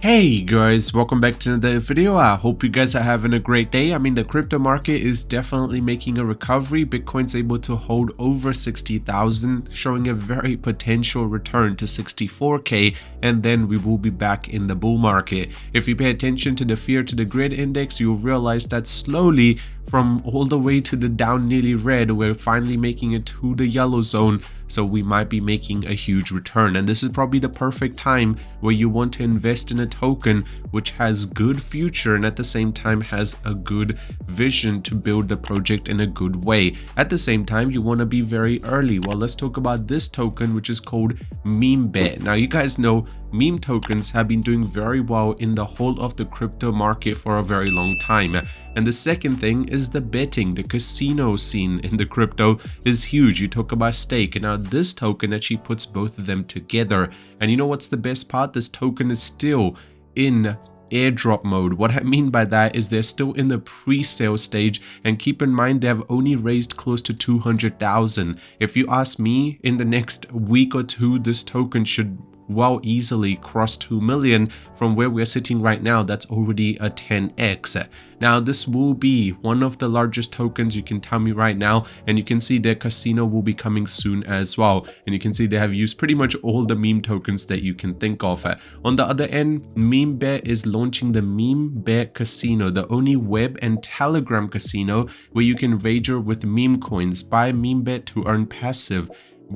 Hey guys, welcome back to another video. I hope you guys are having a great day. I mean, the crypto market is definitely making a recovery. Bitcoin's able to hold over 60,000, showing a very potential return to 64k, and then we will be back in the bull market. If you pay attention to the fear to the grid index, you'll realize that slowly from all the way to the down nearly red, we're finally making it to the yellow zone. So we might be making a huge return, and this is probably the perfect time where you want to invest in a token which has good future and at the same time has a good vision to build the project in a good way. At the same time, you want to be very early. Well, let's talk about this token, which is called Memebet. Now, you guys know meme tokens have been doing very well in the whole of the crypto market for a very long time. And the second thing is the betting. The casino scene in the crypto is huge. You talk about stake, and now this token actually puts both of them together. And you know what's the best part? This token is still in airdrop mode. What I mean by that is they're still in the pre-sale stage, and keep in mind they have only raised close to 200,000. If you ask me, in the next week or two, this token should well easily cross 2 million. From where we're sitting right now, that's already a 10x. Now this will be one of the largest tokens, you can tell me right now, and you can see their casino will be coming soon as well, and you can see they have used pretty much all the meme tokens that you can think of. On the other end, Memebet is launching the Memebet casino, the only web and telegram casino where you can wager with meme coins. Buy Memebet to earn passive,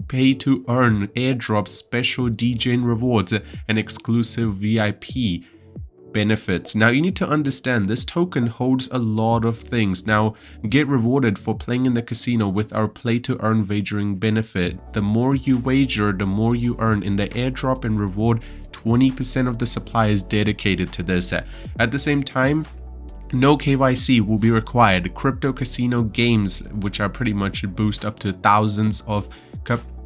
pay to earn airdrops, special DJ rewards, and exclusive VIP benefits. Now you need to understand this token holds a lot of things. Now, get rewarded for playing in the casino with our play to earn wagering benefit. The more you wager, the more you earn. In the airdrop and reward, 20% of the supply is dedicated to this. At the same time, no KYC will be required. Crypto casino games, which are pretty much boost up to thousands of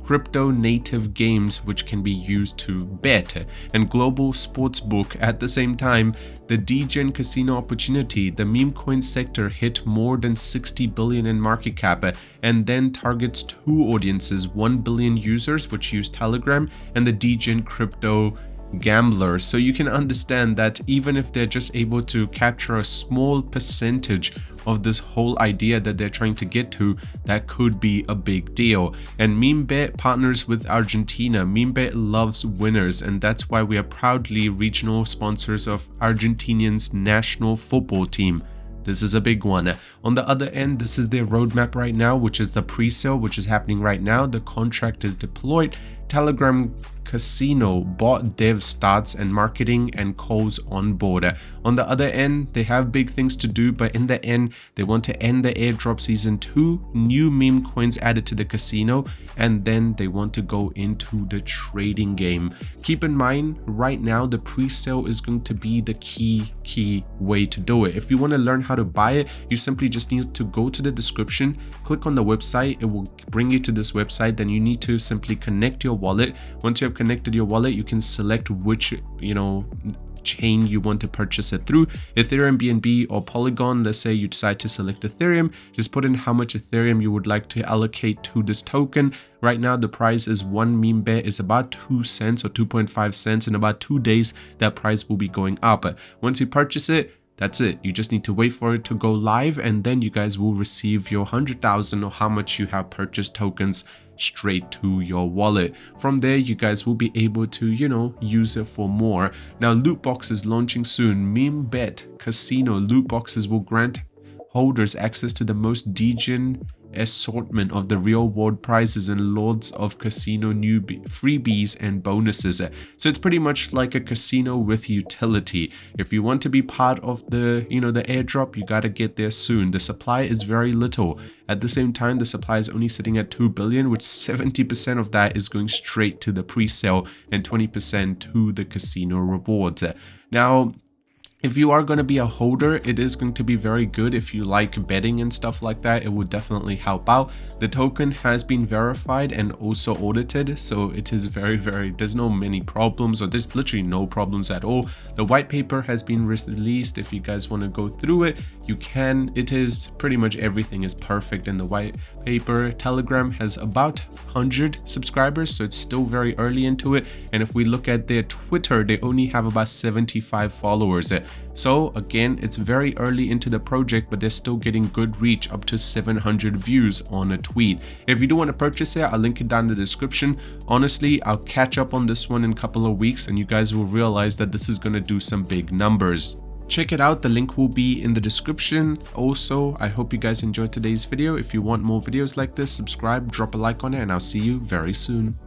crypto native games which can be used to bet, and global sportsbook. At the same time, the degen casino opportunity, the meme coin sector hit more than 60 billion in market cap, and then targets two audiences: 1 billion users which use Telegram, and the degen crypto gamblers. So you can understand that even if they're just able to capture a small percentage of this whole idea that they're trying to get to, that could be a big deal. And Memebet partners with Argentina. Memebet loves winners, and that's why we are proudly regional sponsors of Argentinian's national football team. This is a big one. On the other end, this is their roadmap right now, which is the pre-sale, which is happening right now. The contract is deployed. Telegram casino bot dev starts, and marketing and calls on board. On the other end, they have big things to do, but in the end, they want to end the airdrop season 2, new meme coins added to the casino, and then they want to go into the trading game. Keep in mind, right now, the pre-sale is going to be the key way to do it. If you want to learn how to buy it, you simply just need to go to the description, click on the website, it will bring you to this website. Then you need to simply connect your wallet. Once you have connected your wallet, you can select which chain you want to purchase it through: Ethereum, BNB, or Polygon. Let's say you decide to select Ethereum. Just put in how much Ethereum you would like to allocate to this token. Right now the price is one Memebet is about 2 cents or 2.5 cents. In about 2 days that price will be going up. Once you purchase it, that's it. You just need to wait for it to go live, and then you guys will receive your 100,000 or how much you have purchased tokens straight to your wallet. From there, you guys will be able to, use it for more. Now, Lootboxes launching soon. Memebet casino Lootboxes will grant holders access to the most degen assortment of the real world prizes and loads of casino freebies and bonuses. So it's pretty much like a casino with utility. If you want to be part of the the airdrop, you got to get there soon. The supply is very little. At the same time, the supply is only sitting at 2 billion, which 70% of that is going straight to the pre-sale and 20% to the casino rewards. Now, If you are going to be a holder, it is going to be very good. If you like betting and stuff like that, it would definitely help out. The token has been verified and also audited, so it is there's no many problems, or there's literally no problems at all. The white paper has been released. If you guys want to go through it, you can. It is pretty much everything is perfect in the white paper. Telegram has about 100 subscribers, so it's still very early into it. And if we look at their Twitter, they only have about 75 followers. So again, it's very early into the project, but they're still getting good reach, up to 700 views on a tweet. If you do want to purchase it, I'll link it down in the description. Honestly, I'll catch up on this one in a couple of weeks and you guys will realize that this is going to do some big numbers. Check it out, the link will be in the description. Also, I hope you guys enjoyed today's video. If you want more videos like this, subscribe, drop a like on it, and I'll see you very soon.